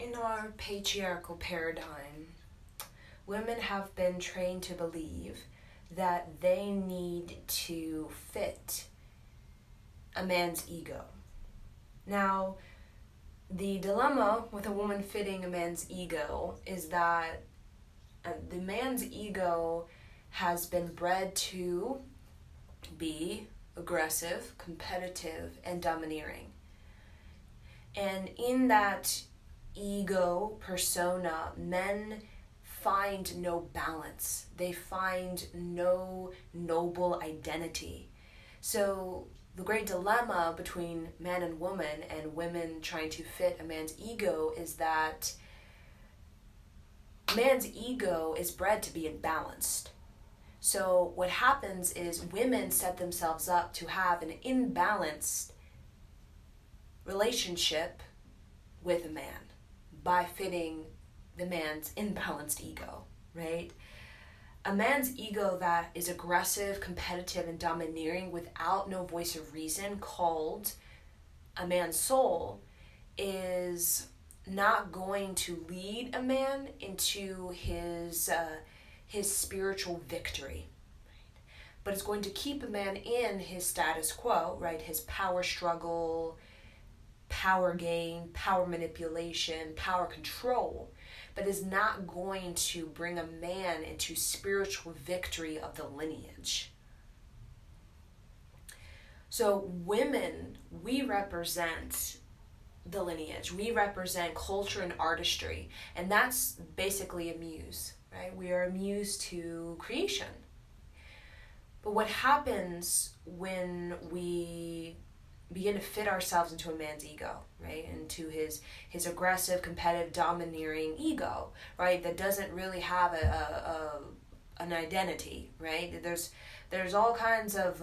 In our patriarchal paradigm, women have been trained to believe that they need to fit a man's ego. Now, the dilemma with a woman fitting a man's ego is that the man's ego has been bred to be aggressive, competitive, and domineering. And in that ego persona, men find no balance. They find no noble identity. So the great dilemma between man and women trying to fit a man's ego is that man's ego is bred to be imbalanced. So what happens is women set themselves up to have an imbalanced relationship with a man by fitting the man's imbalanced ego, right? A man's ego that is aggressive, competitive, and domineering without no voice of reason, called a man's soul, is not going to lead a man into his spiritual victory, but it's going to keep a man in his status quo, right? His power struggle, power gain, power manipulation, power control, but is not going to bring a man into spiritual victory of the lineage. So women, we represent the lineage. We represent culture and artistry, and that's basically a muse, right? We are a muse to creation. But what happens when we begin to fit ourselves into a man's ego, right? Into his aggressive, competitive, domineering ego, right? That doesn't really have an identity, right? There's all kinds of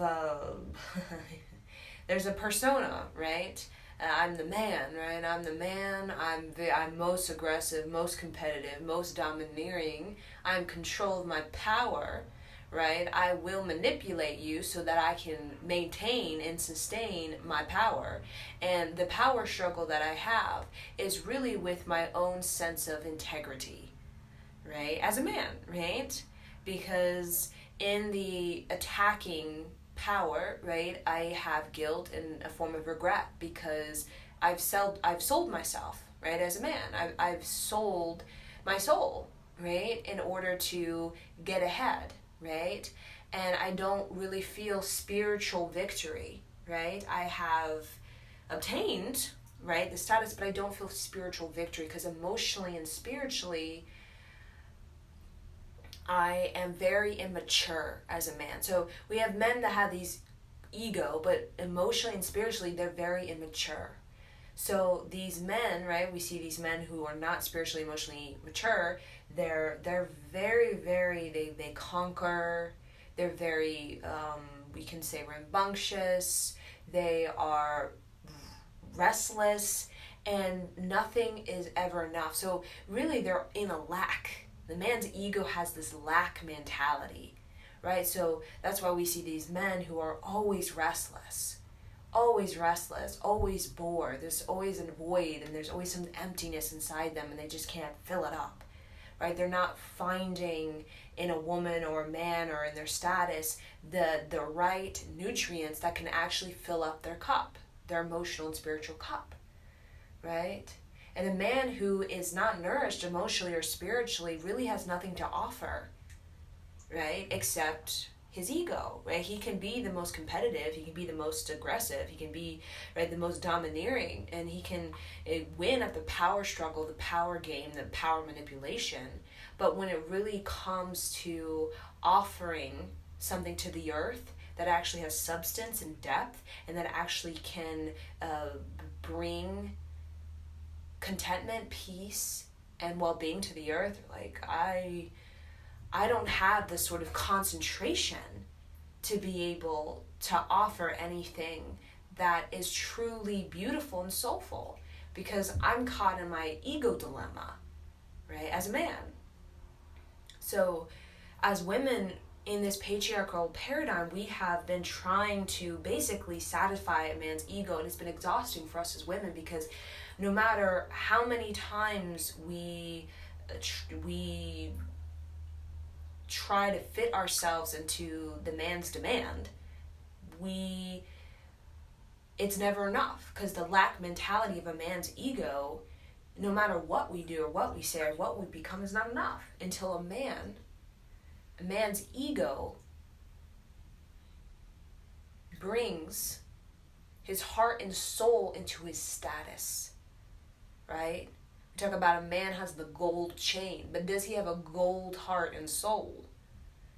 there's a persona, right? I'm the man, right? I'm the man. I'm most aggressive, most competitive, most domineering. I'm control of my power, right? I will manipulate you so that I can maintain and sustain my power. And the power struggle that I have is really with my own sense of integrity, right? As a man, right? Because in the attacking power, right, I have guilt and a form of regret because I've sold myself, right? As a man, I've sold my soul, right, in order to get ahead, right? And I don't really feel spiritual victory, right? I have obtained, right, the status, but I don't feel spiritual victory because emotionally and spiritually I am very immature as a man. So we have men that have these ego, but emotionally and spiritually they're very immature. So these men, right, we see these men who are not spiritually, emotionally mature, they're very, they conquer, they're very, we can say rambunctious, they are restless, and nothing is ever enough. So really they're in a lack. The man's ego has this lack mentality, right? So that's why we see these men who are always restless, always bored. There's always a void and there's always some emptiness inside them and they just can't fill it up, right? They're not finding in a woman or a man or in their status the right nutrients that can actually fill up their cup, their emotional and spiritual cup, right? And a man who is not nourished emotionally or spiritually really has nothing to offer, right? Except his ego, right? He can be the most competitive, he can be the most aggressive, he can be, right, the most domineering, and he can win at the power struggle, the power game, the power manipulation. But when it really comes to offering something to the earth that actually has substance and depth and that actually can bring contentment, peace, and well-being to the earth, like I don't have the sort of concentration to be able to offer anything that is truly beautiful and soulful because I'm caught in my ego dilemma, right, as a man. So as women in this patriarchal paradigm, we have been trying to basically satisfy a man's ego, and it's been exhausting for us as women because No matter how many times we try to fit ourselves into the man's demand, it's never enough, because the lack mentality of a man's ego, no matter what we do or what we say or what we become, is not enough until a man's ego brings his heart and soul into his status, right? We talk about a man has the gold chain, but does he have a gold heart and soul?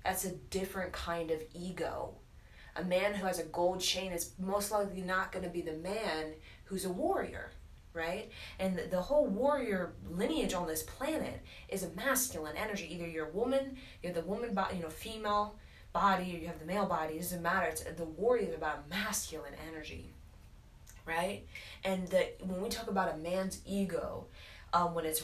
That's a different kind of ego. A man who has a gold chain is most likely not going to be the man who's a warrior, right? And the whole warrior lineage on this planet is a masculine energy. Either you're a woman, you have the woman body, female body, or you have the male body. It doesn't matter. The warrior is about a masculine energy, right? And when we talk about a man's ego, when it's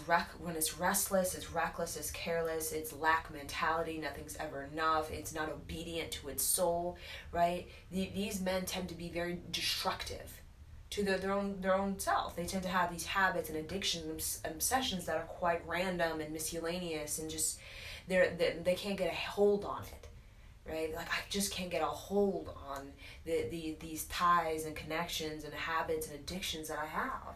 restless, it's reckless, it's careless, it's lack mentality, nothing's ever enough, it's not obedient to its soul, right? These men tend to be very destructive to their own self. They tend to have these habits and addictions and obsessions that are quite random and miscellaneous, and just they can't get a hold on it, right? Like, I just can't get a hold on these ties and connections and habits and addictions that I have,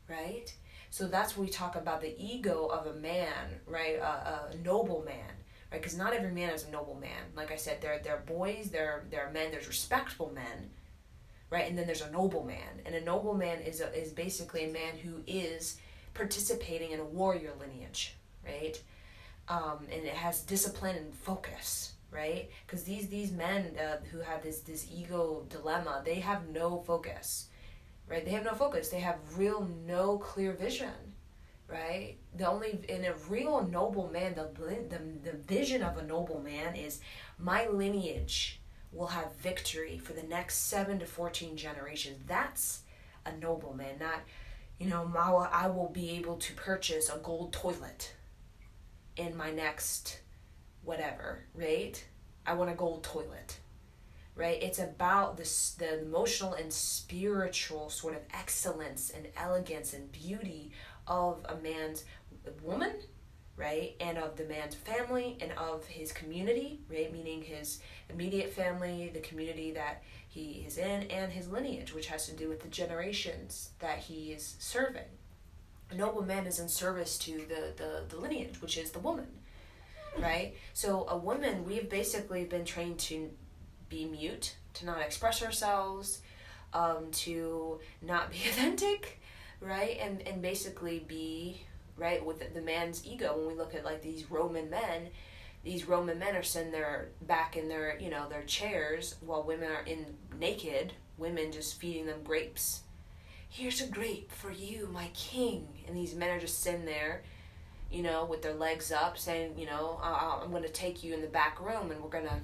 right? So that's when we talk about the ego of a man, right? A noble man, right? Because not every man is a noble man. Like I said, there are boys, there are men, there's respectable men, right? And then there's a noble man. And a noble man is basically a man who is participating in a warrior lineage, right? And it has discipline and focus, right? Because these men who have this ego dilemma, they have no focus. Right? They have no focus. They have no clear vision, right? In a real noble man, the vision of a noble man is, my lineage will have victory for the next 7 to 14 generations. That's a noble man. Not, I will be able to purchase a gold toilet in my next whatever, right? I want a gold toilet. Right? It's about the emotional and spiritual sort of excellence and elegance and beauty of a man's woman, right? And of the man's family and of his community, right? Meaning his immediate family, the community that he is in, and his lineage, which has to do with the generations that he is serving. A noble man is in service to the lineage, which is the woman, right? So a woman, we've basically been trained to be mute, to not express ourselves, to not be authentic, right? And basically be, right, with the man's ego. When we look at like these Roman men are sitting there back in their chairs while women are naked, women just feeding them grapes. Here's a grape for you, my king. And these men are just sitting there, with their legs up, saying, I'm going to take you in the back room and we're going to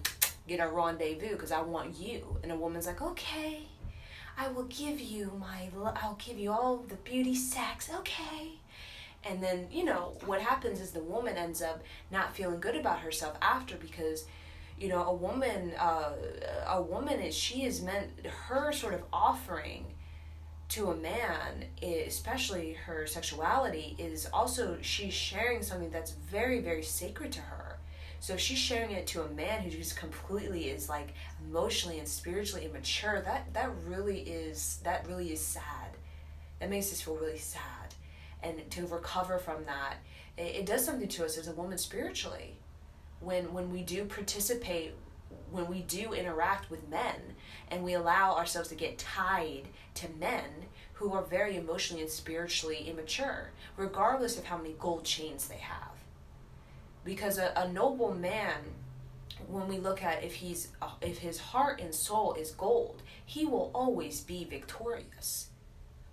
get a rendezvous because I want you. And a woman's like, okay, I'll give you all the beauty sex, okay. And then, what happens is the woman ends up not feeling good about herself after, because, a woman her sort of offering to a man, especially her sexuality, is also, she's sharing something that's very, very sacred to her. So if she's sharing it to a man who just completely is like emotionally and spiritually immature, that really is sad. That makes us feel really sad. And to recover from that, it does something to us as a woman spiritually. When we do participate, when we do interact with men, and we allow ourselves to get tied to men who are very emotionally and spiritually immature, regardless of how many gold chains they have. Because a noble man, when we look at if his heart and soul is gold, he will always be victorious.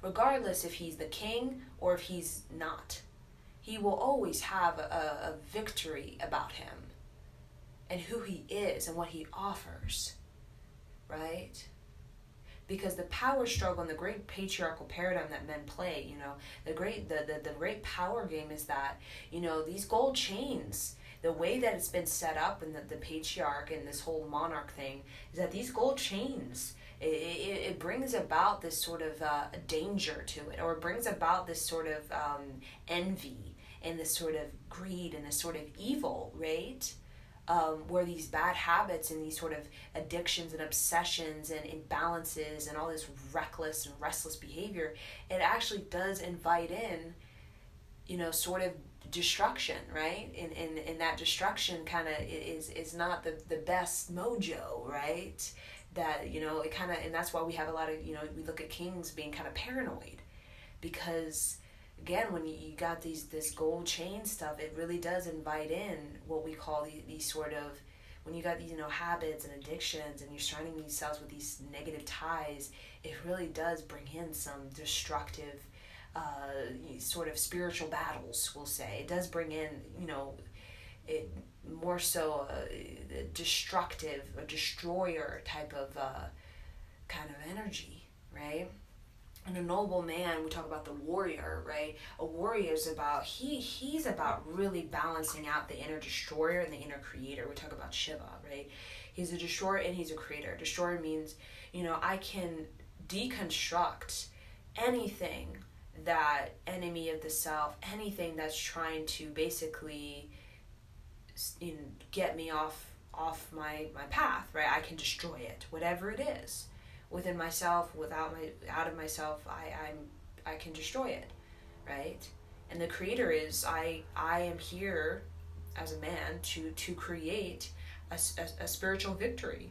Regardless if he's the king or if he's not. He will always have a victory about him and who he is and what he offers, right? Because the power struggle and the great patriarchal paradigm that men play, the great power game is that, these gold chains, the way that it's been set up in the patriarch and this whole monarch thing is that these gold chains, it brings about this sort of danger to it, or it brings about this sort of envy and this sort of greed and this sort of evil, right? Where these bad habits and these sort of addictions and obsessions and imbalances and all this reckless and restless behavior, it actually does invite in, sort of destruction, right? And that destruction kind of is not the best mojo, right? That, it kind of, and that's why we have a lot of, we look at kings being kind of paranoid, because again, when you got this gold chain stuff, it really does invite in what we call these sort of, when you got these habits and addictions, and you're surrounding yourselves with these negative ties, it really does bring in some destructive sort of spiritual battles, we'll say. It does bring in it more so a destructive, a destroyer type of kind of energy, right? And a noble man, we talk about the warrior, right? A warrior is about, he's about really balancing out the inner destroyer and the inner creator. We talk about Shiva, right? He's a destroyer and he's a creator. Destroyer means, I can deconstruct anything that enemy of the self, anything that's trying to basically get me off my path, right? I can destroy it, whatever it is. Within myself, out of myself, I can destroy it, right? And the creator is, I am here as a man to create a spiritual victory,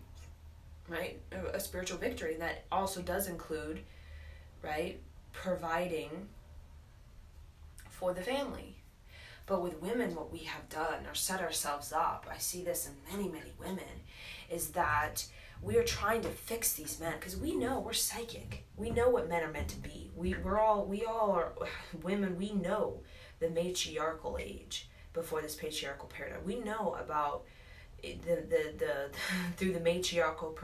right? A spiritual victory that also does include, right, providing for the family. But with women, what we have done or set ourselves up, I see this in many, many women, is that we are trying to fix these men, because we know we're psychic. We know what men are meant to be. We all are women. We know the matriarchal age before this patriarchal paradigm. We know about the through the matriarchal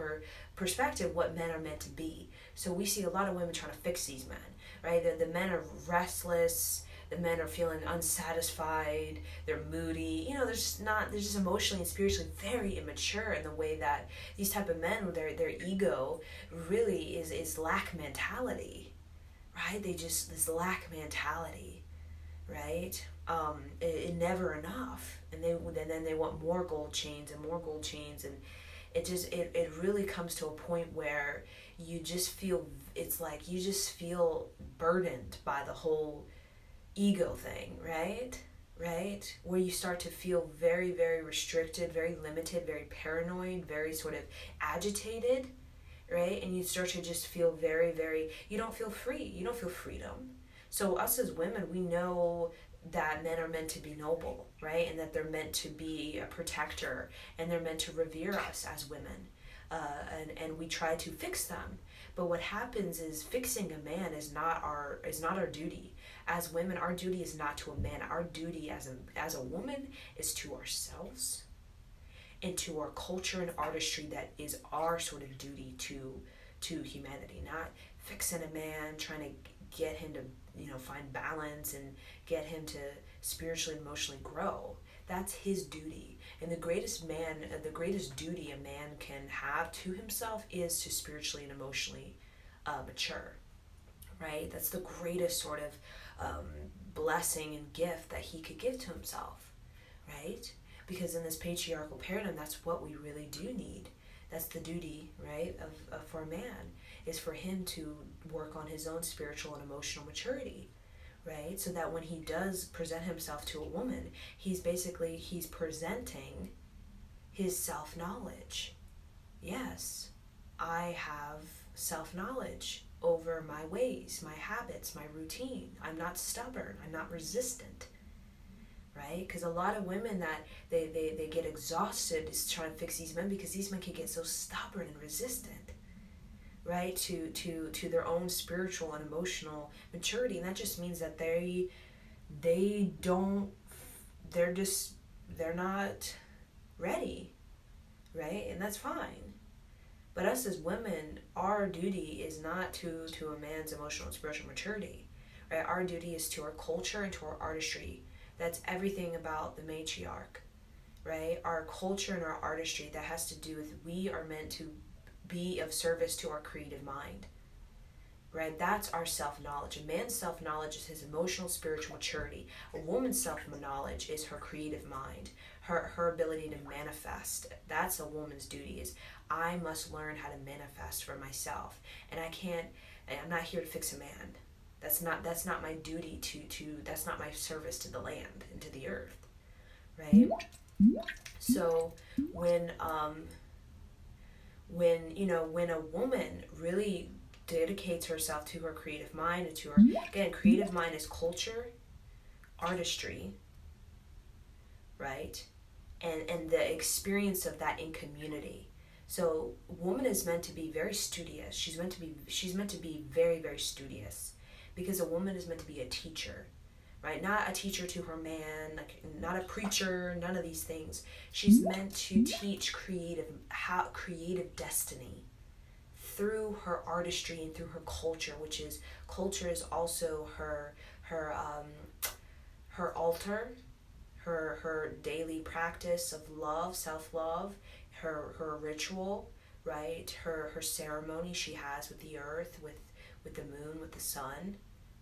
perspective what men are meant to be. So we see a lot of women trying to fix these men, right? The men are restless. The men are feeling unsatisfied. They're moody. They're just emotionally and spiritually very immature in the way that these type of men, their ego really is lack mentality, right? This lack mentality, right? It never enough, and then they want more gold chains and more gold chains, and it really comes to a point where you just feel, it's like you just feel burdened by the whole ego thing, right? Where you start to feel very, very restricted, very limited, very paranoid, very sort of agitated, right? And you start to just feel very, very, you don't feel free. You don't feel freedom. So us as women, we know that men are meant to be noble, right? And that they're meant to be a protector, and they're meant to revere us as women. And we try to fix them. But what happens is fixing a man is not our duty. As women, our duty is not to a man. Our duty as a woman is to ourselves and to our culture and artistry. That is our sort of duty to humanity. Not fixing a man, trying to get him to find balance and get him to spiritually and emotionally grow. That's his duty. And the greatest duty a man can have to himself is to spiritually and emotionally mature, right? That's the greatest sort of blessing and gift that he could give to himself, right? Because in this patriarchal paradigm, that's what we really do need. That's the duty, right, of for a man, is for him to work on his own spiritual and emotional maturity, right? So that when he does present himself to a woman, he's presenting his self-knowledge. Yes, I have self-knowledge over my ways, my habits, my routine. I'm not stubborn. I'm not resistant, right? Because a lot of women that they get exhausted is trying to fix these men, because these men can get so stubborn and resistant, right, to their own spiritual and emotional maturity. And that just means that they're not ready, right? And that's fine. But us as women, our duty is not to a man's emotional and spiritual maturity, right? Our duty is to our culture and to our artistry. That's everything about the matriarch, right? Our culture and our artistry, that has to do with, we are meant to be of service to our creative mind, right? That's our self-knowledge. A man's self-knowledge is his emotional, spiritual maturity. A woman's self-knowledge is her creative mind, her ability to manifest. That's a woman's duty, is I must learn how to manifest for myself. And I'm not here to fix a man. That's not my duty to that's not my service to the land and to the earth, right? So when a woman really dedicates herself to her creative mind and to her, again, creative mind is culture, artistry, right? And the experience of that in community. So woman is meant to be very studious. She's meant to be very, very studious, because a woman is meant to be a teacher, right? Not a teacher to her man, like not a preacher, none of these things. She's meant to teach creative destiny through her artistry and through her culture, culture is also her altar, her daily practice of love, self-love, her ritual, right? Her ceremony she has with the earth, with the moon, with the sun,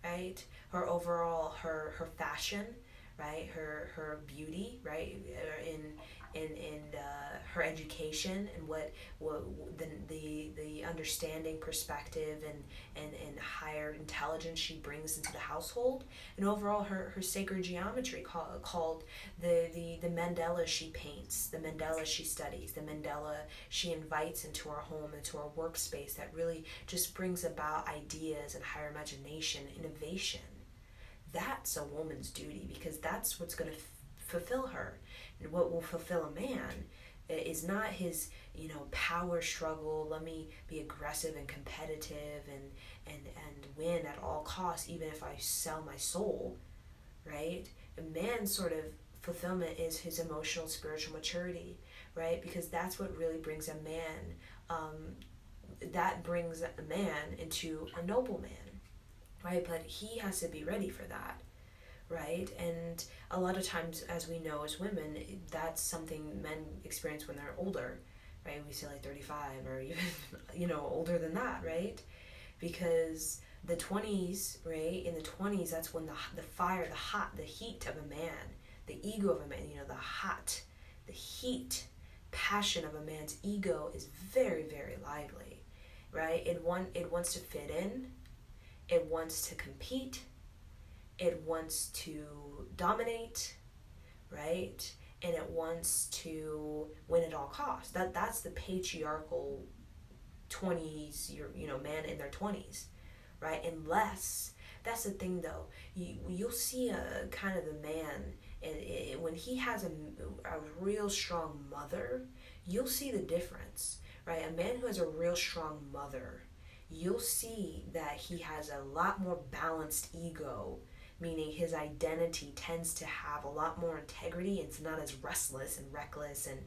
right? Her overall, her fashion, right? Her beauty, right? In her education, and what the understanding, perspective, and higher intelligence she brings into the household, and overall her sacred geometry, called the mandala she paints, the mandala she studies, the mandala she invites into our home, into our workspace, that really just brings about ideas and higher imagination, innovation. That's a woman's duty, because that's what's going to fulfill her. And what will fulfill a man is not his, power struggle. Let me be aggressive and competitive and win at all costs, even if I sell my soul, right? A man's sort of fulfillment is his emotional, spiritual maturity, right? Because that's what really brings a man, that brings a man into a noble man, right? But he has to be ready for that, right? And a lot of times, as we know as women, that's something men experience when they're older, right? We say like 35 or even, older than that, right? Because the 20s, right? In the 20s, that's when the fire, the heat of a man, the ego of a man, the heat, passion of a man's ego is very, very lively, right? It wants to fit in, it wants to compete, it wants to dominate, right? And it wants to win at all costs. That's the patriarchal 20s, man in their 20s, right? Unless, that's the thing though, you'll see a kind of the man, and when he has a real strong mother, you'll see the difference, right? A man who has a real strong mother, you'll see that he has a lot more balanced ego, meaning his identity tends to have a lot more integrity. It's not as restless and reckless and,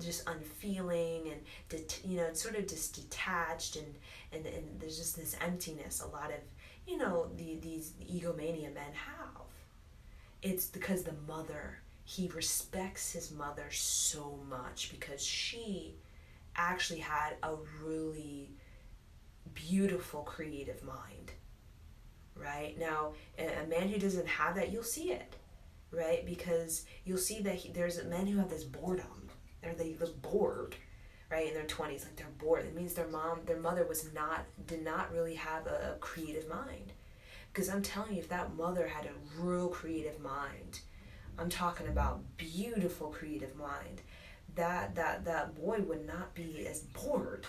just unfeeling and, it's sort of just detached and there's just this emptiness a lot of, these egomania men have. It's because he respects his mother so much, because she actually had a really beautiful creative mind. Right? Now, a man who doesn't have that, you'll see it, right? Because you'll see that there's men who have this boredom. They look bored, right? In their 20s, like they're bored. It means their mother did not really have a creative mind. Because I'm telling you, if that mother had a real creative mind, I'm talking about beautiful creative mind, that boy would not be as bored,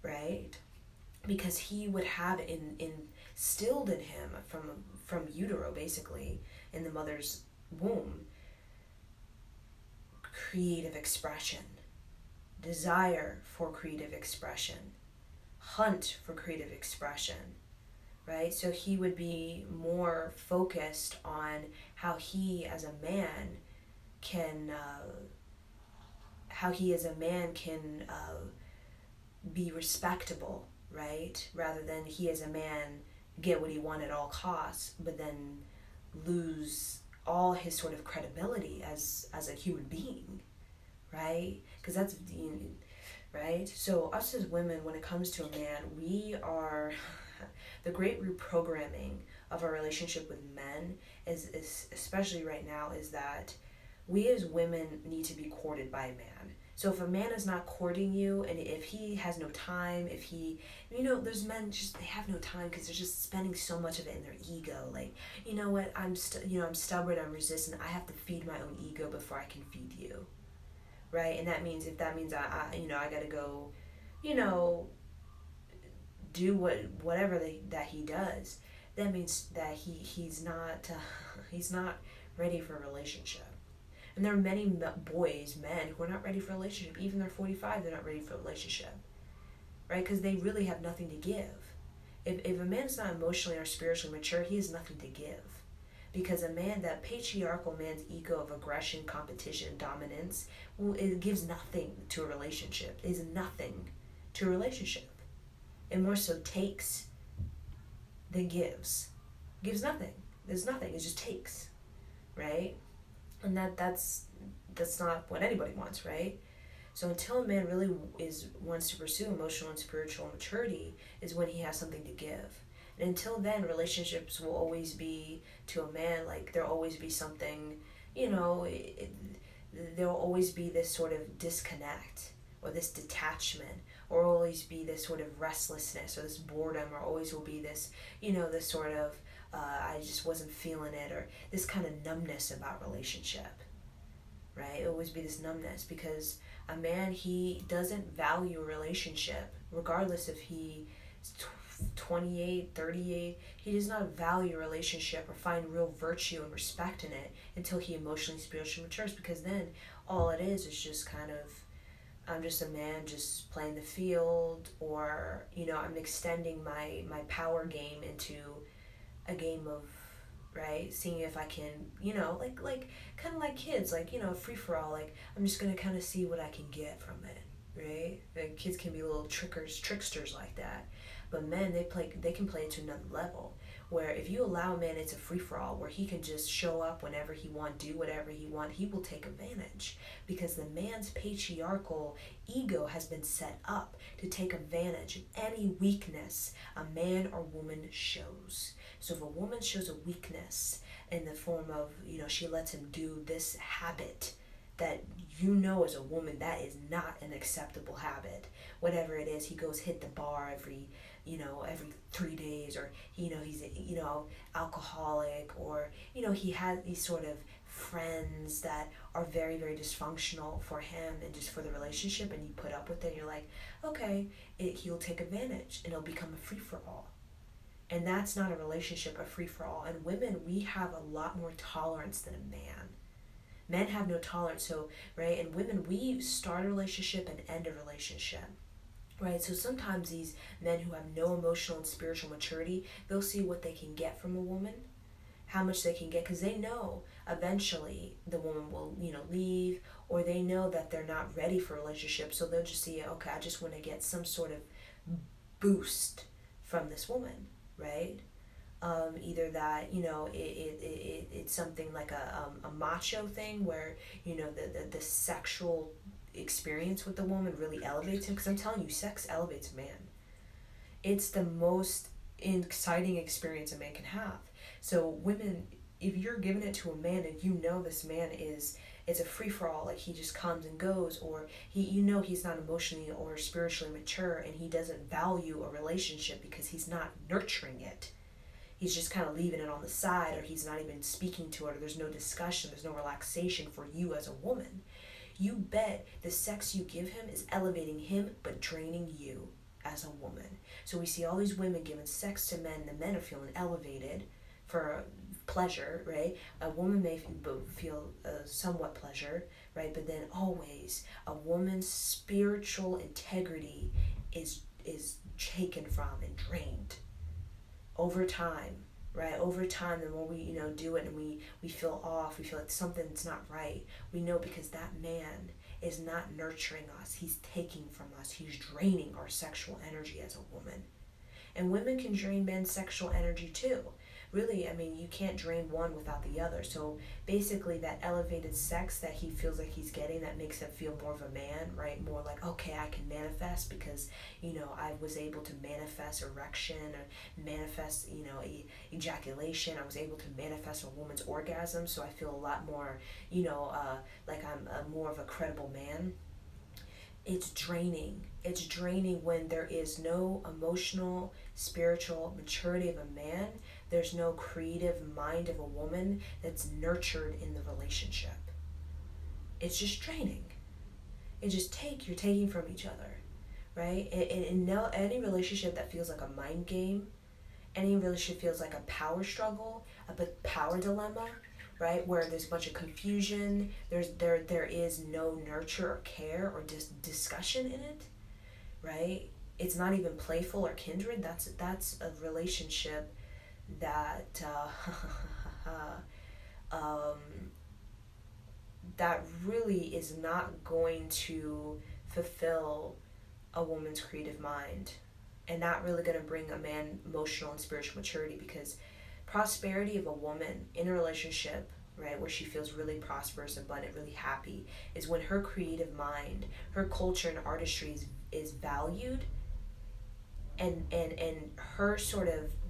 right? Because he would have instilled in him from utero, basically, in the mother's womb, creative expression, desire for creative expression, hunt for creative expression, right? So he would be more focused on how he as a man can be respectable, right? Rather than he as a man get what he want at all costs, but then lose all his sort of credibility as a human being, right? Because that's, right? So us as women, when it comes to a man, we are the great reprogramming of our relationship with men is especially right now, is that we as women need to be courted by a man. So if a man is not courting you, and if he has no time, if he, there's men just, they have no time because they're just spending so much of it in their ego. Like, you know what, I'm stubborn, I'm resistant, I have to feed my own ego before I can feed you, right? And that means, if that means I gotta go, do whatever that he does, that means that he's not ready for a relationship. And there are many men who are not ready for a relationship. Even they're 45, they're not ready for a relationship, right? Because they really have nothing to give. If a man's not emotionally or spiritually mature, he has nothing to give. Because that patriarchal man's ego of aggression, competition, dominance, it gives nothing to a relationship. It is nothing to a relationship. It more so takes than gives. Gives nothing. There's nothing. It just takes, right? And that's not what anybody wants, right? So until a man really wants to pursue emotional and spiritual maturity is when he has something to give. And until then, relationships will always be, to a man, like there'll always be something, there'll always be this sort of disconnect or this detachment, or always be this sort of restlessness or this boredom, or always will be this, this sort of I just wasn't feeling it, or this kind of numbness about relationship, right? It always be this numbness, because a man, he doesn't value a relationship, regardless if he is 28, 38, he does not value a relationship or find real virtue and respect in it until he emotionally, spiritually matures, because then all it is just kind of, I'm just a man just playing the field, or, I'm extending my power game into a game of, right, seeing if I can, like kind of like kids, like, free for all, like I'm just gonna kind of see what I can get from it, right? Like kids can be little tricksters like that, but men, they can play it to another level, where if you allow a man, it's a free for all, where he can just show up whenever he want, do whatever he want, he will take advantage, because the man's patriarchal ego has been set up to take advantage of any weakness a man or woman shows. So if a woman shows a weakness in the form of, she lets him do this habit that, as a woman, that is not an acceptable habit. Whatever it is, he goes hit the bar every 3 days, or, he's, alcoholic, or, he has these sort of friends that are very, very dysfunctional for him and just for the relationship, and you put up with it, and you're like, okay, he'll take advantage, and it'll become a free-for-all. And that's not a relationship, a free-for-all. And women, we have a lot more tolerance than a man. Men have no tolerance, so, right? And women, we start a relationship and end a relationship, right? So sometimes these men who have no emotional and spiritual maturity, they'll see what they can get from a woman, how much they can get, because they know eventually the woman will, leave, or they know that they're not ready for a relationship, so they'll just see, okay, I just want to get some sort of boost from this woman, right? Either that, it's something like a macho thing, where, the sexual experience with the woman really elevates him, because I'm telling you, sex elevates a man. It's the most exciting experience a man can have. So women, if you're giving it to a man and this man it's a free-for-all, like he just comes and goes, or he's not emotionally or spiritually mature, and he doesn't value a relationship because he's not nurturing it. He's just kind of leaving it on the side, or he's not even speaking to it, or there's no discussion, there's no relaxation for you as a woman. You bet the sex you give him is elevating him but draining you as a woman. So we see all these women giving sex to men, the men are feeling elevated for pleasure, right? A woman may feel somewhat pleasure, right? But then always a woman's spiritual integrity is taken from and drained over time, right? Over time, the more we do it, and we feel off, we feel like something's not right, we know, because that man is not nurturing us, he's taking from us, he's draining our sexual energy as a woman. And women can drain men's sexual energy too, really, I mean, you can't drain one without the other. So basically, that elevated sex that he feels like he's getting, that makes him feel more of a man, right? More like, okay, I can manifest because, I was able to manifest erection or manifest, ejaculation. I was able to manifest a woman's orgasm. So I feel a lot more, like I'm more of a credible man. It's draining. It's draining when there is no emotional, spiritual maturity of a man. There's no creative mind of a woman that's nurtured in the relationship. It's just draining. You're taking from each other, right? And no, any relationship that feels like a mind game, any relationship feels like a power struggle, a power dilemma, right? Where there's a bunch of confusion, there is no nurture or care or discussion in it, right? It's not even playful or kindred. That's a relationship that that really is not going to fulfill a woman's creative mind, and not really going to bring a man emotional and spiritual maturity, because prosperity of a woman in a relationship, right, where she feels really prosperous, abundant, really happy, is when her creative mind, her culture and artistry is valued, and her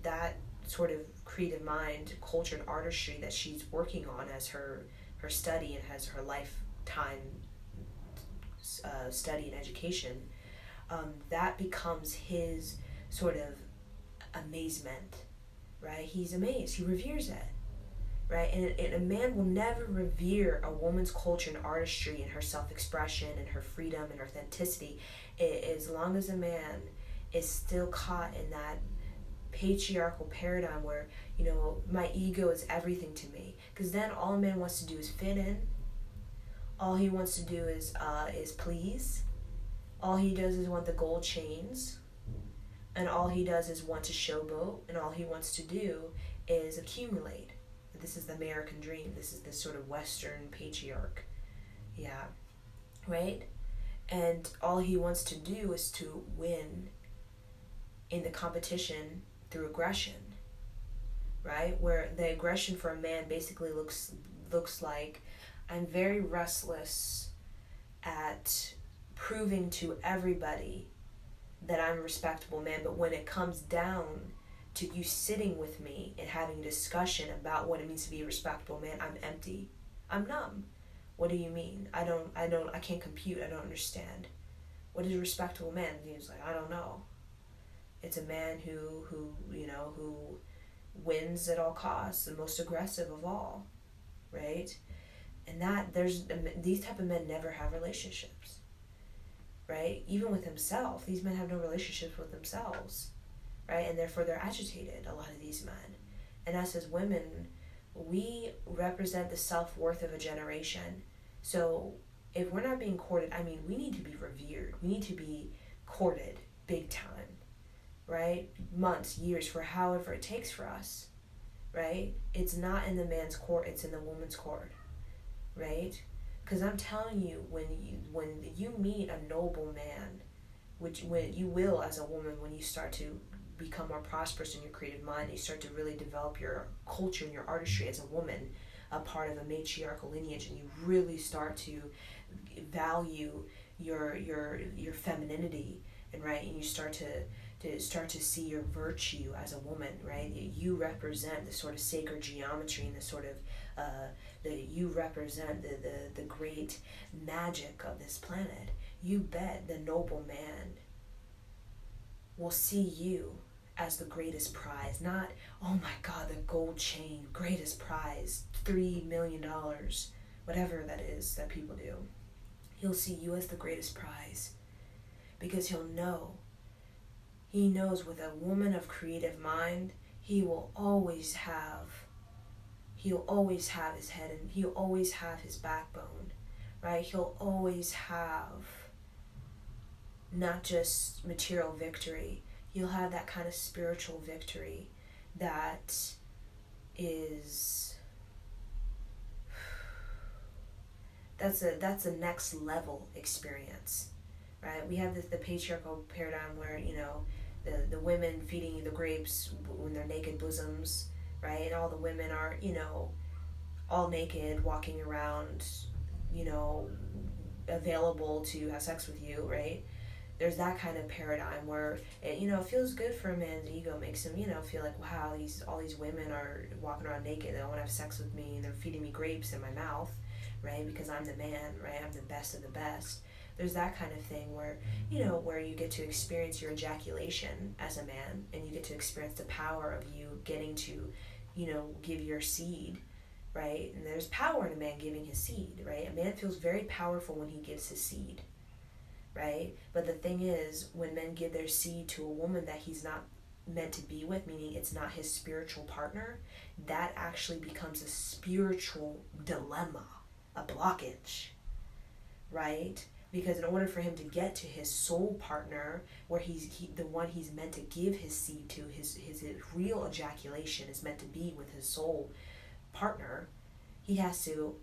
that sort of creative mind, culture and artistry that she's working on as her study and has her lifetime study and education, that becomes his sort of amazement, right? He's amazed. He reveres it, right? And a man will never revere a woman's culture and artistry and her self-expression and her freedom and authenticity as long as a man is still caught in that patriarchal paradigm where, my ego is everything to me. Because then all a man wants to do is fit in. All he wants to do is please. All he does is want the gold chains. And all he does is want to showboat. And all he wants to do is accumulate. This is the American dream. This is this sort of Western patriarch. Yeah. Right? And all he wants to do is to win in the competition through aggression. Right? Where the aggression for a man basically looks like, I'm very restless at proving to everybody that I'm a respectable man, but when it comes down to you sitting with me and having a discussion about what it means to be a respectable man, I'm empty. I'm numb. What do you mean? I can't compute. I don't understand. What is a respectable man? And he was like, I don't know. It's a man who wins at all costs, the most aggressive of all, right? And these type of men never have relationships, right? Even with himself, these men have no relationships with themselves, right? And therefore they're agitated, a lot of these men. And us as women, we represent the self-worth of a generation. So if we're not being courted, we need to be revered. We need to be courted big time, right? Months, years, for however it takes for us, right? It's not in the man's court, it's in the woman's court, right? Because I'm telling you, when you meet a noble man, which when you will as a woman, when you start to become more prosperous in your creative mind, you start to really develop your culture and your artistry as a woman, a part of a matriarchal lineage, and you really start to value your femininity, and right, and you start to see your virtue as a woman, right? You represent the sort of sacred geometry and the sort of you represent the great magic of this planet. You bet the noble man will see you as the greatest prize, not, oh my God, the gold chain, greatest prize, $3 million, whatever that is that people do. He'll see you as the greatest prize, because he knows with a woman of creative mind, he'll always have his head, and he'll always have his backbone, right? He'll always have not just material victory, he'll have that kind of spiritual victory that is, that's a next level experience, right? We have the patriarchal paradigm where, the women feeding you the grapes when they're naked bosoms, right? And all the women are, all naked, walking around, you know, available to have sex with you, right? There's that kind of paradigm where it, feels good for a man's ego, makes him, feel like, wow, all these women are walking around naked, they want to have sex with me, and they're feeding me grapes in my mouth, right? Because I'm the man, right? I'm the best of the best. There's that kind of thing where, where you get to experience your ejaculation as a man, and you get to experience the power of you getting to, give your seed, right? And there's power in a man giving his seed, right? A man feels very powerful when he gives his seed, right? But the thing is, when men give their seed to a woman that he's not meant to be with, meaning it's not his spiritual partner, that actually becomes a spiritual dilemma, a blockage, right? Because in order for him to get to his soul partner, where the one he's meant to give his seed to, his real ejaculation is meant to be with his soul partner, he has to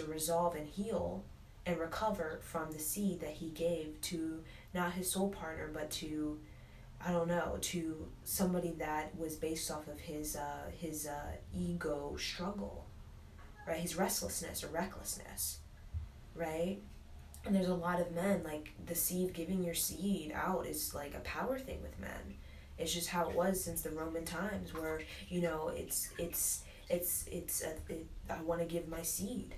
resolve and heal and recover from the seed that he gave to not his soul partner, but to, I don't know, to somebody that was based off of his ego struggle, right? His restlessness or recklessness, right? And there's a lot of men, like, the seed, giving your seed out is like a power thing with men. It's just how it was since the Roman times, where, I want to give my seed.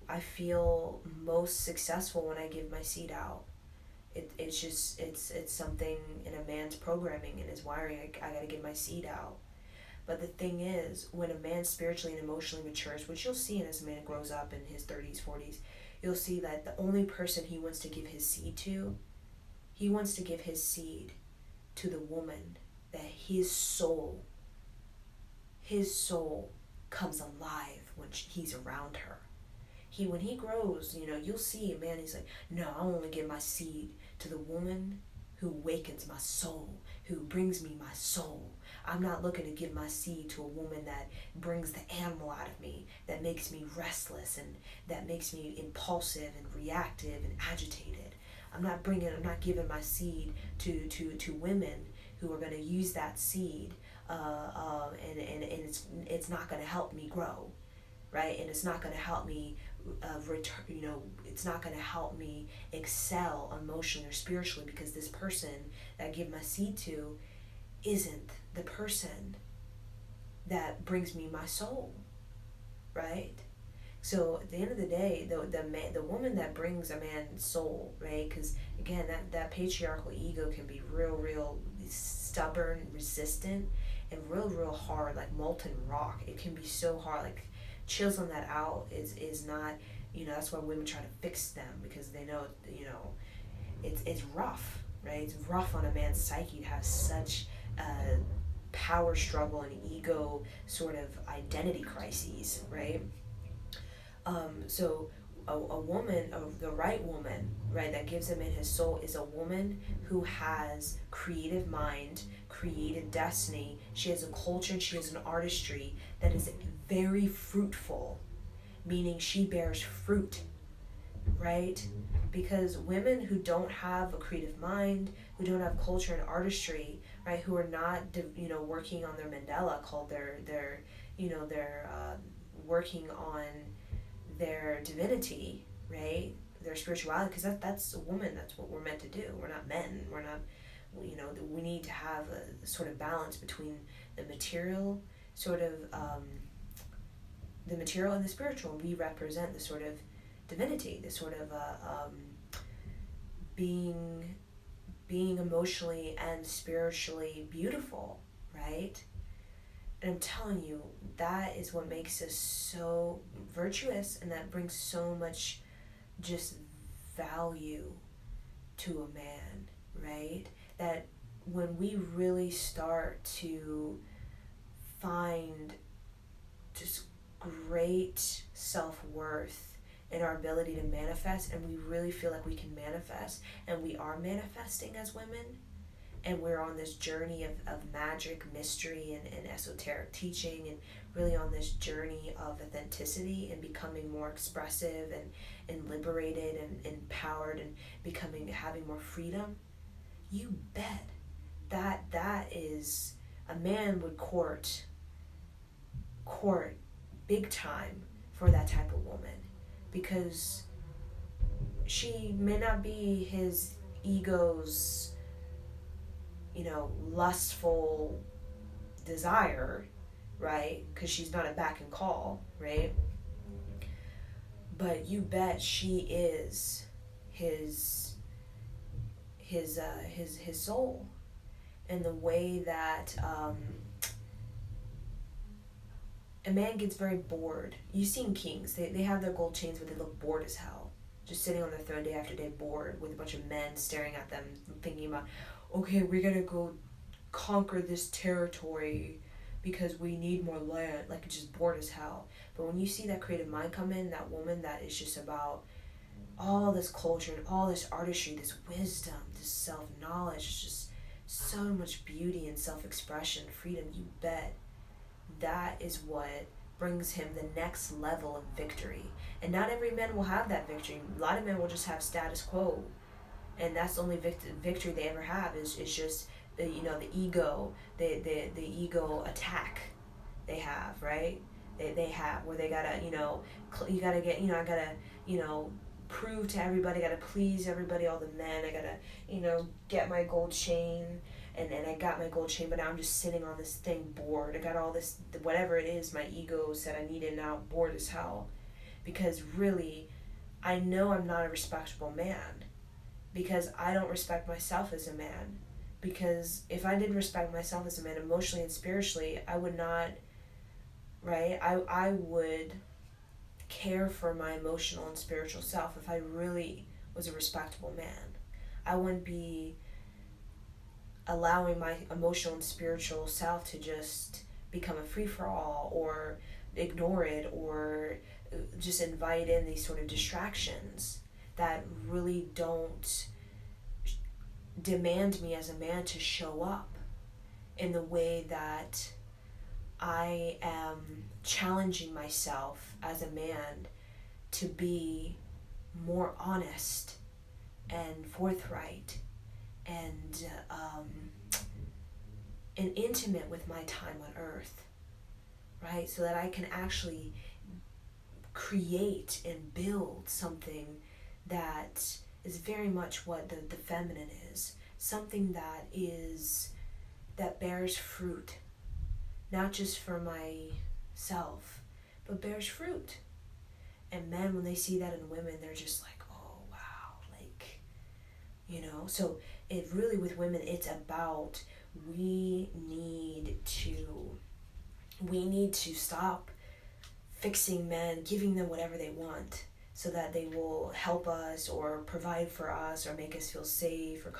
I feel most successful when I give my seed out. It's something in a man's programming and his wiring. I gotta give my seed out. But the thing is, when a man spiritually and emotionally matures, which you'll see as a man grows up in his 30s, 40s, you'll see that the only person he wants to give his seed to, he wants to give his seed to the woman that his soul comes alive when he's around her. When he grows, you'll see a man, he's like, no, I only give my seed to the woman who wakens my soul, who brings me my soul. I'm not looking to give my seed to a woman that brings the animal out of me, that makes me restless and that makes me impulsive and reactive and agitated. I'm not giving my seed to women who are going to use that seed, and it's not going to help me grow, right? And it's not going to help me it's not going to help me excel emotionally or spiritually, because this person that I give my seed to isn't the person that brings me my soul, right? So at the end of the day, the woman that brings a man's soul, right? Because again, that patriarchal ego can be real stubborn, resistant, and real hard, like molten rock. It can be so hard, like chiseling that out is not, that's why women try to fix them, because they know, it's rough, right? It's rough on a man's psyche to have such a power struggle and ego sort of identity crises, right? So a woman, the right woman, right, that gives him in his soul, is a woman who has creative mind, creative destiny. She has a culture and she has an artistry that is very fruitful, meaning she bears fruit, right? Because women who don't have a creative mind, who don't have culture and artistry, right, who are not, working on their Mandela, called their working on their divinity, right, their spirituality, because that's a woman. That's what we're meant to do. We're not men. We're not, we need to have a sort of balance between the material, sort of, the material and the spiritual. We represent the sort of divinity, the sort of being emotionally and spiritually beautiful, right? And I'm telling you, that is what makes us so virtuous, and that brings so much just value to a man, right? That when we really start to find just great self-worth in our ability to manifest, and we really feel like we can manifest, and we are manifesting as women, and we're on this journey of magic, mystery, and esoteric teaching, and really on this journey of authenticity and becoming more expressive and liberated and empowered and having more freedom, you bet that is, a man would court court big time for that type of woman, because she may not be his ego's, lustful desire, right? Because she's not a back and call, right? But you bet she is his soul. And the way that a man gets very bored. You've seen kings. They have their gold chains, but they look bored as hell. Just sitting on their throne day after day, bored, with a bunch of men staring at them, thinking about, okay, we're going to go conquer this territory because we need more land. Like, just bored as hell. But when you see that creative mind come in, that woman that is just about all this culture and all this artistry, this wisdom, this self-knowledge, just so much beauty and self-expression, freedom, you bet that is what brings him the next level of victory. And not every man will have that victory. A lot of men will just have status quo, and that's the only victory they ever have is just the ego, the ego attack they have, right? They have where they gotta you gotta get I gotta prove to everybody, gotta please everybody, all the men. I gotta get my gold chain. And I got my gold chain, but now I'm just sitting on this thing bored. I got all this, whatever it is my ego said I needed, now bored as hell. Because really, I know I'm not a respectable man. Because I don't respect myself as a man. Because if I didn't respect myself as a man emotionally and spiritually, I would not, right? I would care for my emotional and spiritual self if I really was a respectable man. I wouldn't be allowing my emotional and spiritual self to just become a free-for-all or ignore it or just invite in these sort of distractions that really don't demand me as a man to show up in the way that I am challenging myself as a man to be more honest and forthright and intimate with my time on earth, right? So that I can actually create and build something that is very much what the feminine is. Something that bears fruit, not just for myself, but bears fruit. And men, when they see that in women, they're just like, oh, wow, like, so it really, with women, it's about we need to stop fixing men, giving them whatever they want so that they will help us or provide for us or make us feel safe or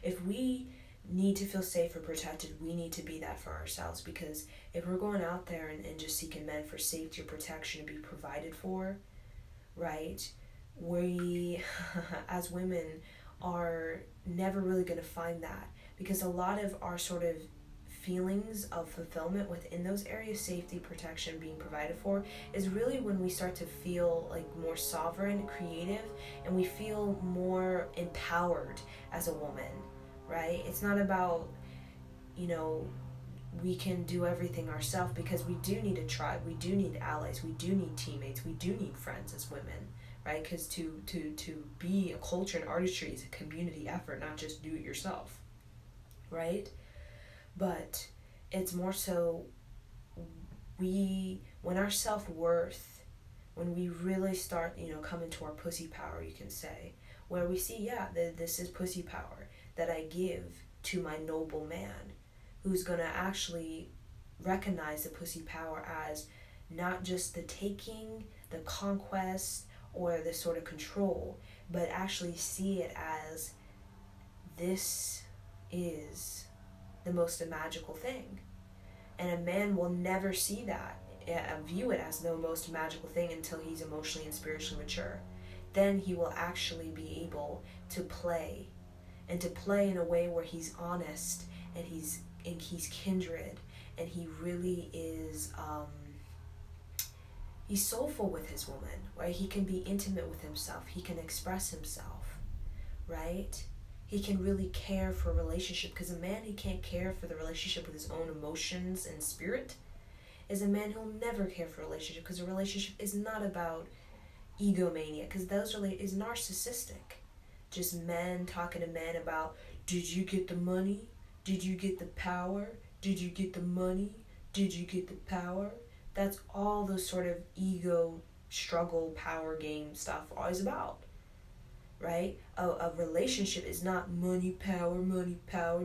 if we need to feel safe or protected, we need to be that for ourselves. Because if we're going out there and just seeking men for safety or protection to be provided for, right, we as women are never really going to find that, because a lot of our sort of feelings of fulfillment within those areas, safety, protection, being provided for, is really when we start to feel like more sovereign, creative, and we feel more empowered as a woman, right? It's not about, we can do everything ourselves, because we do need a tribe, we do need allies, we do need teammates, we do need friends as women, right? Because to be a culture and artistry is a community effort, not just do it yourself, right? But it's more so when our self-worth, when we really start, come into our pussy power, you can say, where we see, this is pussy power that I give to my noble man, who's going to actually recognize the pussy power as not just the taking, the conquest, or the sort of control, but actually see it as this is the most magical thing. And a man will never see that, view it as the most magical thing until he's emotionally and spiritually mature. Then he will actually be able to play, and to play in a way where he's honest and he's kindred, and he really is he's soulful with his woman, right? He can be intimate with himself, he can express himself, right? He can really care for a relationship, because a man, he can't care for the relationship with his own emotions and spirit. is a man who'll never care for a relationship, because a relationship is not about egomania, because those is narcissistic. Just men talking to men about, did you get the money? Did you get the power? Did you get the money? Did you get the power? That's all those sort of ego struggle power game stuff always about, right? A relationship is not money, power,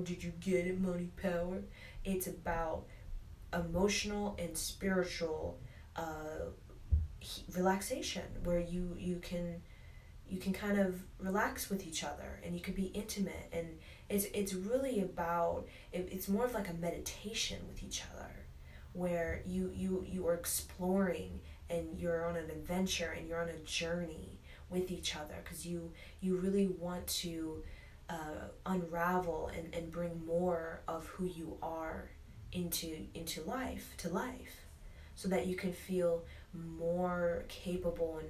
did you get it, money, power. It's about emotional and spiritual relaxation, where you can kind of relax with each other, and you can be intimate, and it's really about it's more of like a meditation with each other, where you are exploring, and you're on an adventure, and you're on a journey with each other, because you really want to unravel and bring more of who you are into life, so that you can feel more capable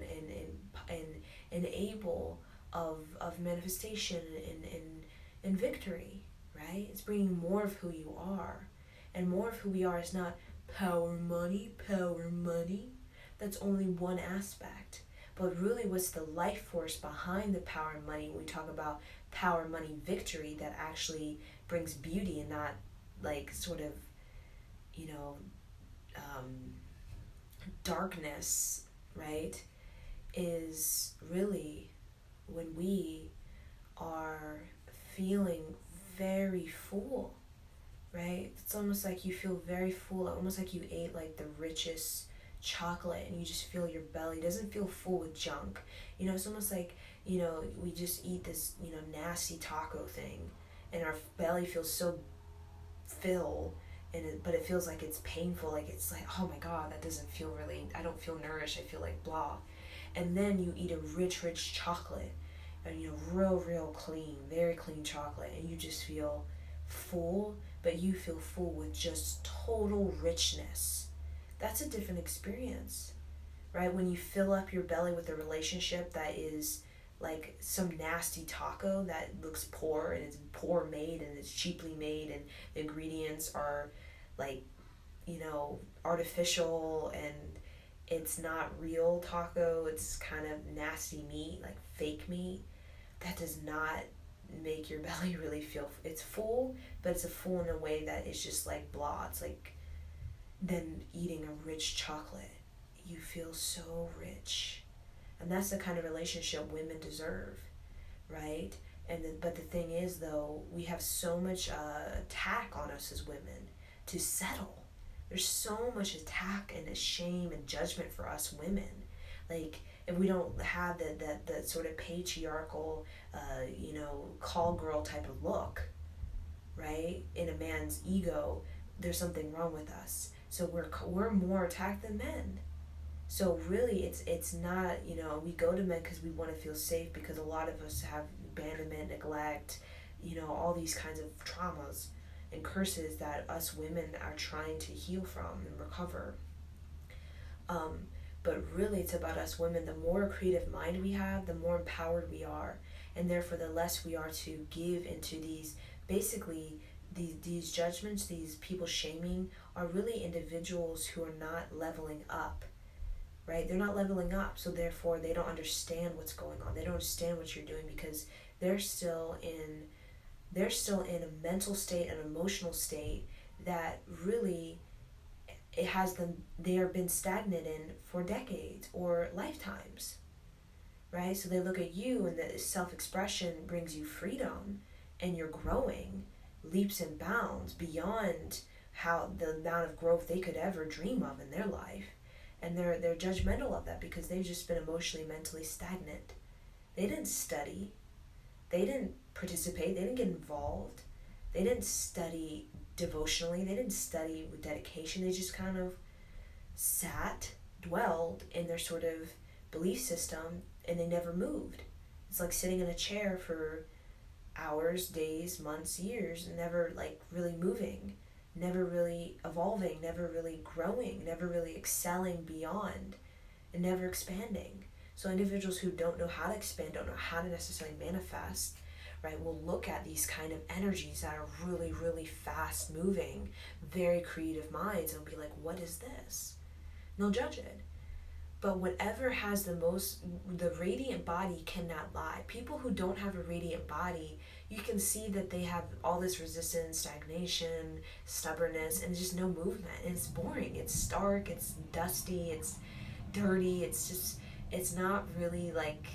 and able of manifestation and victory, right? It's bringing more of who you are. And more of who we are is not power, money. That's only one aspect. But really, what's the life force behind the power and money when we talk about power, money, victory, that actually brings beauty, and not like sort of, darkness, right? Is really when we are feeling very full, right? It's almost like you feel very full, almost like you ate like the richest chocolate, and you just feel your belly doesn't feel full with junk. It's almost like, we just eat this, nasty taco thing, and our belly feels so full, but it feels like it's painful, like it's like, oh my god, that doesn't feel really, I don't feel nourished, I feel like blah. And then you eat a rich chocolate, and real clean, very clean chocolate, and you just feel full, but you feel full with just total richness. That's a different experience, right? When you fill up your belly with a relationship that is like some nasty taco that looks poor, and it's poor made, and it's cheaply made, and the ingredients are like, artificial, and it's not real taco, it's kind of nasty meat, like fake meat, that does not make your belly really feel, it's full, but it's a full in a way that is just like blah. It's like then eating a rich chocolate, you feel so rich. And that's the kind of relationship women deserve, right? But the thing is, though, we have so much attack on us as women to settle. There's so much attack and shame and judgment for us women. Like, if we don't have the sort of patriarchal, call girl type of look, right, in a man's ego, there's something wrong with us. So we're more attacked than men. So really, it's not, we go to men because we want to feel safe, because a lot of us have abandonment, neglect, all these kinds of traumas and curses that us women are trying to heal from and recover. But really, it's about us women. The more creative mind we have, the more empowered we are, and therefore the less we are to give into these, basically, these judgments, these people shaming, are really individuals who are not leveling up, right? They're not leveling up, so therefore they don't understand what's going on. They don't understand what you're doing, because they're still in a mental state, an emotional state that really they have been stagnant in for decades or lifetimes, right? So they look at you, and the self-expression brings you freedom, and you're growing leaps and bounds beyond how the amount of growth they could ever dream of in their life. And they're judgmental of that, because they've just been emotionally, mentally stagnant. They didn't study. They didn't participate. They didn't get involved. They didn't study devotionally. They didn't study with dedication. They just kind of dwelled in their sort of belief system, and they never moved. It's like sitting in a chair for hours, days, months, years, and never like really moving, never really evolving, never really growing, never really excelling beyond, and never expanding. So individuals who don't know how to expand, don't know how to necessarily manifest, right, will look at these kind of energies that are really, really fast moving, very creative minds, and be like, what is this? And they'll judge it. But whatever has the radiant body cannot lie. People who don't have a radiant body, you can see that they have all this resistance, stagnation, stubbornness, and just no movement. And it's boring. It's stark. It's dusty. It's dirty. It's not really like,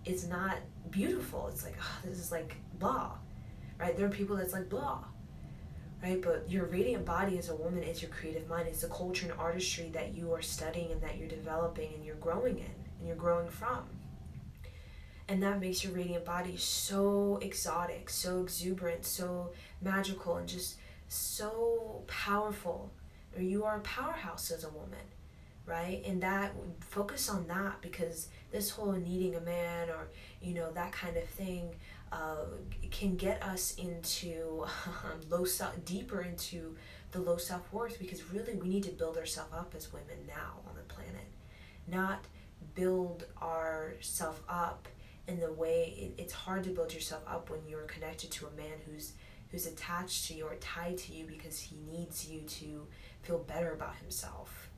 it's not beautiful. It's like, oh, this is like blah, right? There are people that's like blah. Right, but your radiant body as a woman is your creative mind. It's the culture and artistry that you are studying and that you're developing and you're growing in and you're growing from. And that makes your radiant body so exotic, so exuberant, so magical, and just so powerful. Or you are a powerhouse as a woman, right? And that, focus on that, because this whole needing a man or, that kind of thing, can get us into deeper into the low self-worth, because really we need to build ourselves up as women now on the planet, not build ourselves up in the way it's hard to build yourself up when you're connected to a man who's attached to you or tied to you because he needs you to feel better about himself,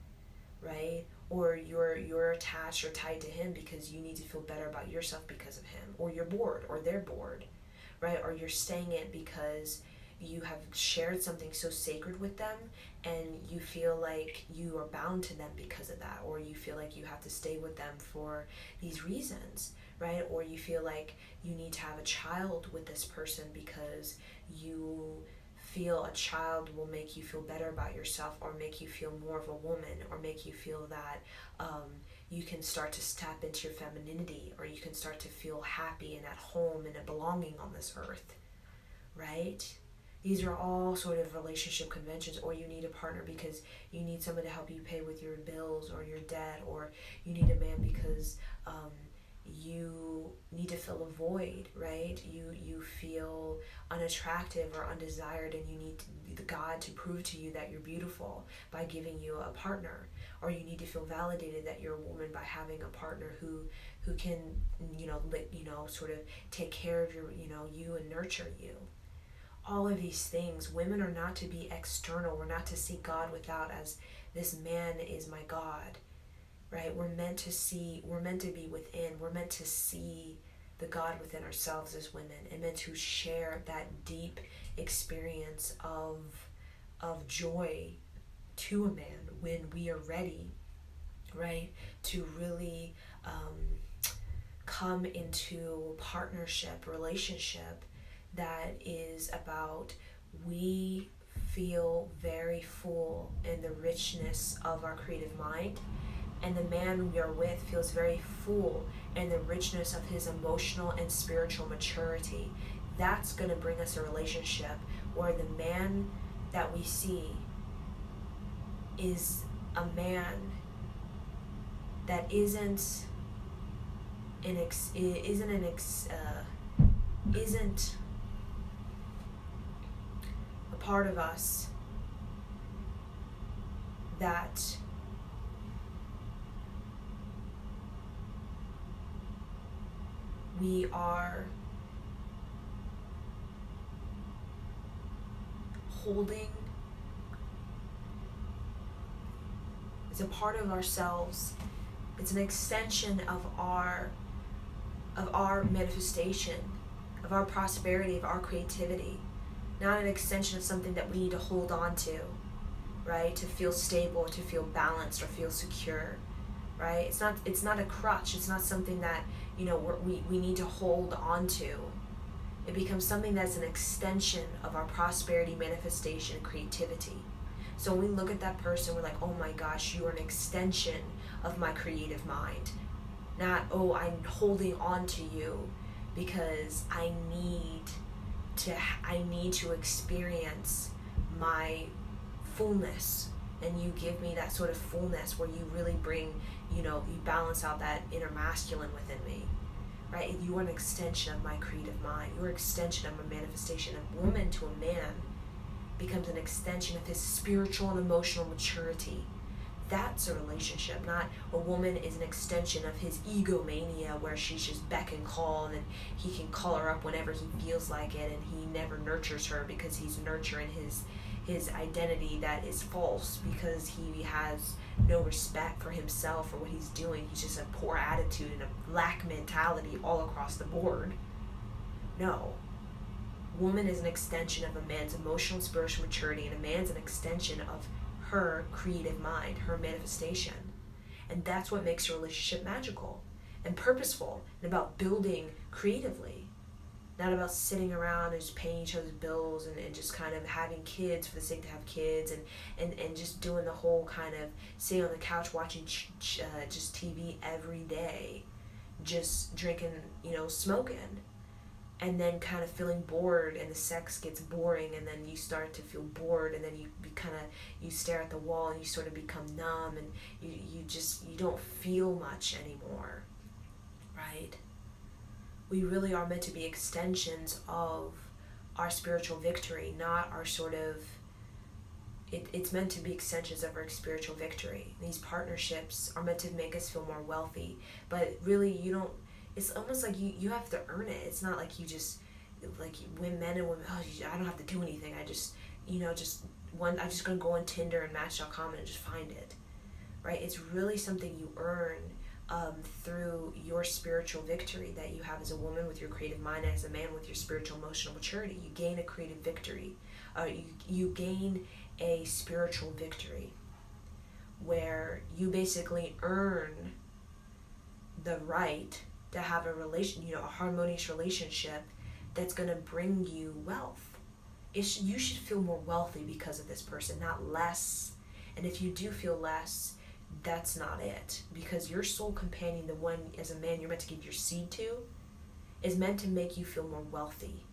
right? Or you're attached or tied to him because you need to feel better about yourself because of him, or you're bored, or they're bored, right? Or you're staying in because you have shared something so sacred with them and you feel like you are bound to them because of that, or you feel like you have to stay with them for these reasons, right? Or you feel like you need to have a child with this person because you feel a child will make you feel better about yourself, or make you feel more of a woman, or make you feel that you can start to tap into your femininity, or you can start to feel happy and at home and a belonging on this earth, right? These are all sort of relationship conventions. Or you need a partner because you need someone to help you pay with your bills or your debt, or you need a man because you need to fill a void, right? You feel unattractive or undesired, and you need God to prove to you that you're beautiful by giving you a partner. Or you need to feel validated that you're a woman by having a partner who can sort of take care of you and nurture you. All of these things, women are not to be external. We're not to see God without as this man is my God, right? We're meant to be within. We're meant to see the God within ourselves as women, and meant to share that deep experience of joy to a man when we are ready, right? To really come into partnership, relationship that is about, we feel very full in the richness of our creative mind, and the man we are with feels very full in the richness of his emotional and spiritual maturity. That's going to bring us a relationship where the man that we see is a man that isn't a part of us that we are holding. It's a part of ourselves. It's an extension of our manifestation, of our prosperity, of our creativity. Not an extension of something that we need to hold on to, right? To feel stable, to feel balanced, or feel secure, right? It's not a crutch. It's not something that we need to hold on to. It becomes something that's an extension of our prosperity, manifestation, and creativity. So when we look at that person, we're like, oh my gosh, you are an extension of my creative mind. Not, oh, I'm holding on to you because I need to experience my fullness, and you give me that sort of fullness where you really bring, you balance out that inner masculine within me, right? You are an extension of my creative mind. You are an extension of my manifestation. A woman to a man becomes an extension of his spiritual and emotional maturity. That's a relationship, not a woman is an extension of his egomania where she's just beck and call and he can call her up whenever he feels like it, and he never nurtures her because he's nurturing his identity that is false because he has no respect for himself or what he's doing. He's just a poor attitude and a lack mentality all across the board. No. Woman is an extension of a man's emotional and spiritual maturity, and a man's an extension of her creative mind, her manifestation. And that's what makes a relationship magical and purposeful and about building creatively. Not about sitting around and just paying each other's bills and just kind of having kids for the sake to have kids and just doing the whole kind of sitting on the couch watching just TV every day, just drinking, smoking, and then kind of feeling bored and the sex gets boring and then you start to feel bored and then you stare at the wall and you sort of become numb and you don't feel much anymore, right? We really are meant to be extensions of our spiritual victory, not our sort of, it's meant to be extensions of our spiritual victory. These partnerships are meant to make us feel more wealthy, but really it's almost like you have to earn it. It's not like you just, like when men and women, I don't have to do anything. I just, I'm just going to go on Tinder and Match.com and just find it, right? It's really something you earn through your spiritual victory that you have as a woman with your creative mind and as a man with your spiritual emotional maturity. You gain a creative victory. You gain a spiritual victory where you basically earn the right to have a harmonious relationship that's going to bring you wealth. You should feel more wealthy because of this person, not less. And if you do feel less, that's not it, because your soul companion, the one as a man you're meant to give your seed to, is meant to make you feel more wealthy.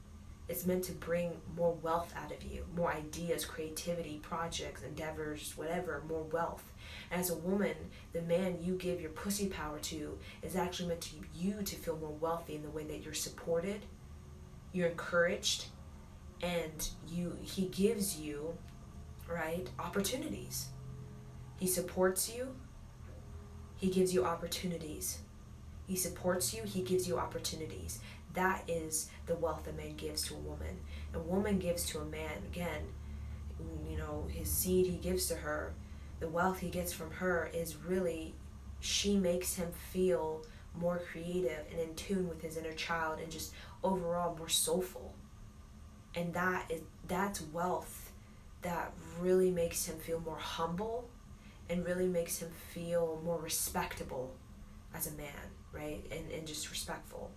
It's meant to bring more wealth out of you, more ideas, creativity, projects, endeavors, whatever, more wealth. And as a woman, the man you give your pussy power to is actually meant to you to feel more wealthy in the way that you're supported, you're encouraged, and he gives you, right, opportunities. He supports you. He gives you opportunities. He supports you. He gives you opportunities. That is the wealth a man gives to a woman. A woman gives to a man, again, his seed he gives to her, the wealth he gets from her is really, she makes him feel more creative and in tune with his inner child and just overall more soulful. And that's wealth that really makes him feel more humble and really makes him feel more respectable as a man, right? And just respectful,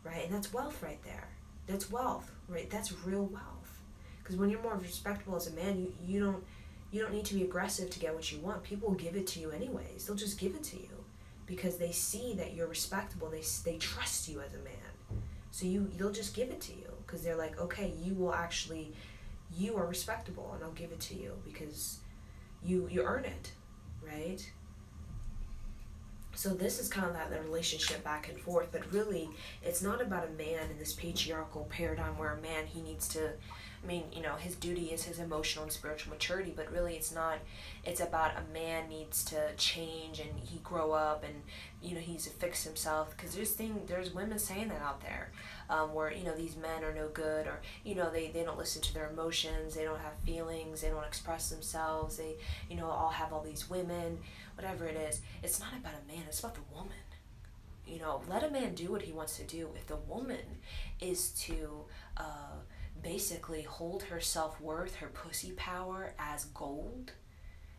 right? And that's wealth right there. That's wealth, right? That's real wealth. Because when you're more respectable as a man, you don't need to be aggressive to get what you want. People will give it to you anyways. They'll just give it to you because they see that you're respectable. They trust you as a man. So they'll just give it to you because they're like, okay, you are respectable and I'll give it to you because you earn it, right? So this is kind of that relationship back and forth, but really it's not about a man in this patriarchal paradigm where a man, he needs to, his duty is his emotional and spiritual maturity, but really it's not, it's about a man needs to change and he grow up and, he needs to fix himself, because there's women saying that out there, where, these men are no good, or, they don't listen to their emotions, they don't have feelings, they don't express themselves, they, all have all these women, whatever it is. It's not about a man, it's about the woman. Let a man do what he wants to do. If the woman is to basically hold her self-worth, her pussy power as gold,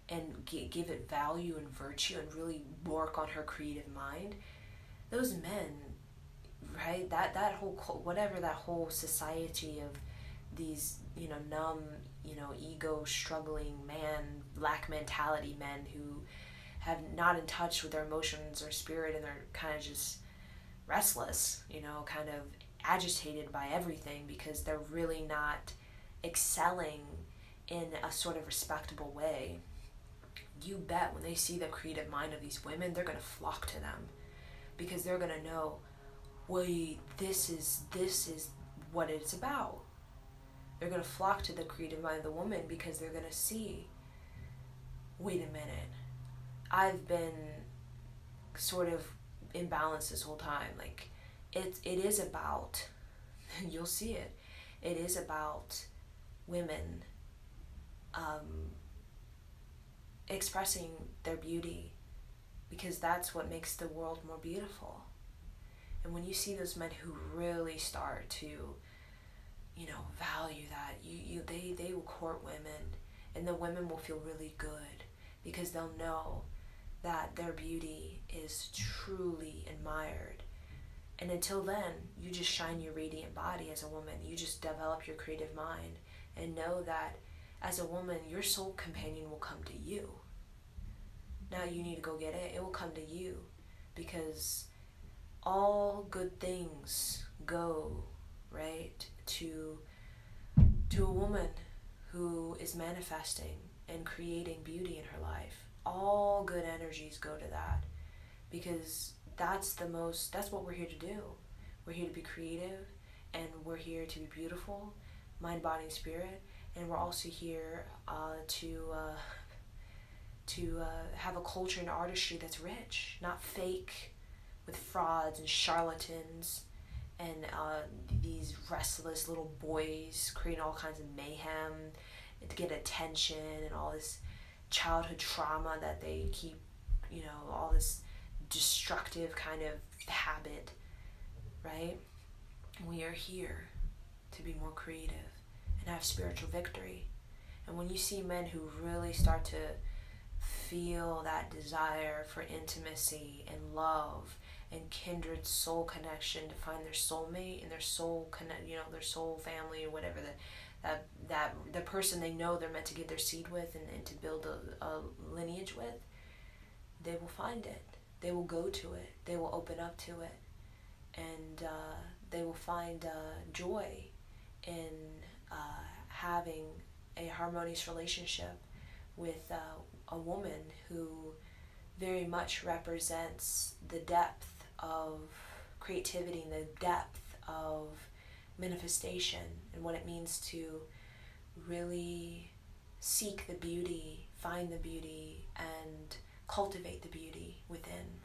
and give it value and virtue and really work on her creative mind, those men, right, that whole, whatever that whole society of these, numb, ego struggling lack mentality men who have not in touch with their emotions or spirit, and they're kind of just restless, kind of agitated by everything because they're really not excelling in a sort of respectable way. You bet when they see the creative mind of these women, they're going to flock to them because they're going to know, wait, this is what it's about. They're going to flock to the creative mind of the woman because they're going to see, wait a minute, I've been sort of imbalanced this whole time. Like, it is about, you'll see it, it is about women expressing their beauty, because that's what makes the world more beautiful. And when you see those men who really start to, value that, they will court women, and the women will feel really good because they'll know that their beauty is truly admired. And until then, you just shine your radiant body as a woman. You just develop your creative mind and know that as a woman, your soul companion will come to you. Now you need to go get it. It will come to you, because all good things go, right, to a woman who is manifesting and creating beauty in her life. All good energies go to that, because that's what we're here to do. We're here to be creative, and we're here to be beautiful, mind, body, and spirit. And we're also here to have a culture and artistry that's rich, not fake, with frauds and charlatans and these restless little boys creating all kinds of mayhem to get attention, and all this childhood trauma that they keep, all this destructive kind of habit, right? We are here to be more creative and have spiritual victory. And when you see men who really start to feel that desire for intimacy and love and kindred soul connection, to find their soulmate and their soul their soul family, or whatever, that the person they know they're meant to give their seed with and to build a lineage with, they will find it. They will go to it. They will open up to it, and they will find joy in having a harmonious relationship with a woman who very much represents the depth of creativity and the depth of manifestation, and what it means to really seek the beauty, find the beauty, and cultivate the beauty within.